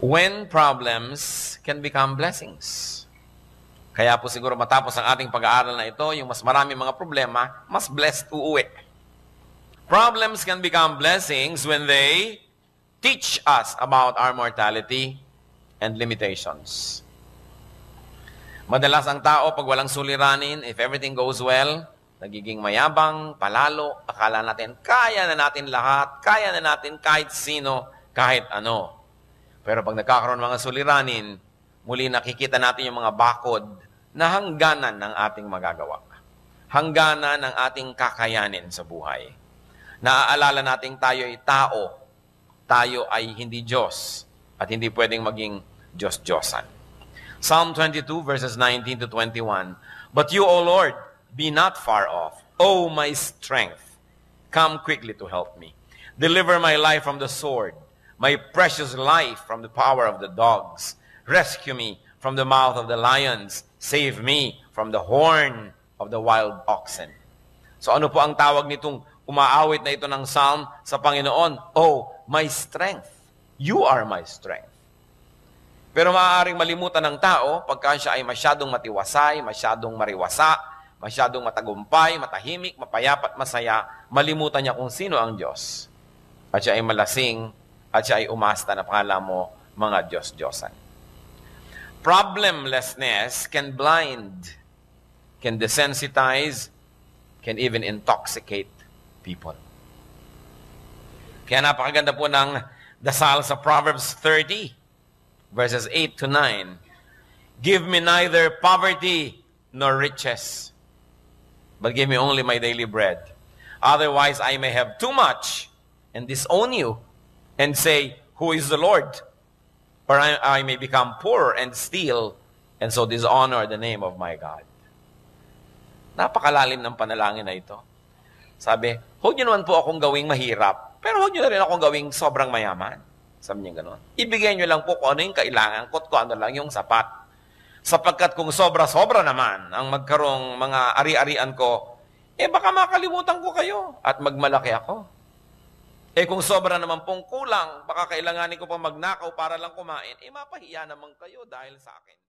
when problems can become blessings. Kaya po siguro matapos ang ating pag-aaral na ito, yung mas marami mga problema, mas blessed uuwi. Problems can become blessings when they teach us about our mortality and limitations. Madalas ang tao, pag walang suliranin, if everything goes well, nagiging mayabang, palalo, akala natin, kaya na natin lahat, kaya na natin kahit sino, kahit ano. Pero pag nagkakaroon ng mga suliranin, muli nakikita natin yung mga bakod na hangganan ng ating magagawa. Hangganan ng ating kakayanin sa buhay. Naaalala natin tayo ay tao. Tayo ay hindi Diyos. At hindi pwedeng maging Diyos-Diyosan. Psalm 22 verses 19 to 21. But you, O Lord, be not far off. O my strength, come quickly to help me. Deliver my life from the sword, my precious life from the power of the dogs. Rescue me from the mouth of the lions. Save me from the horn of the wild oxen. So ano po ang tawag nitong umaawit na ito ng psalm sa Panginoon? Oh, my strength. You are my strength. Pero maaaring malimutan ng tao pagka siya ay masyadong matiwasay, masyadong mariwasa, masyadong matagumpay, matahimik, mapayapat, masaya, malimutan niya kung sino ang Diyos. At siya ay malasing, at siya ay umasta na pakala mo mga Diyos-Diyosan. Problemlessness can blind, can desensitize, can even intoxicate people. Kaya napakaganda po ng dasal sa Proverbs 30, verses 8 to 9. Give me neither poverty nor riches, but give me only my daily bread. Otherwise I may have too much and disown you and say, who is the Lord? Or I may become poor and steal and so dishonor the name of my God. Napakalalim ng panalangin na ito. Sabi, huwag niyo naman po akong gawing mahirap, pero huwag niyo na rin akong gawing sobrang mayaman. Sabi niya gano'n. Ibigay niyo lang po kung ano yung kailangan ko at kung ano lang yung sapat. Sapagkat kung sobra-sobra naman ang magkarong mga ari-arian ko, baka makalimutan ko kayo at magmalaki ako. Kung sobra naman pong kulang, baka kailanganin ko pang magnakaw para lang kumain, mapahiya naman kayo dahil sa akin.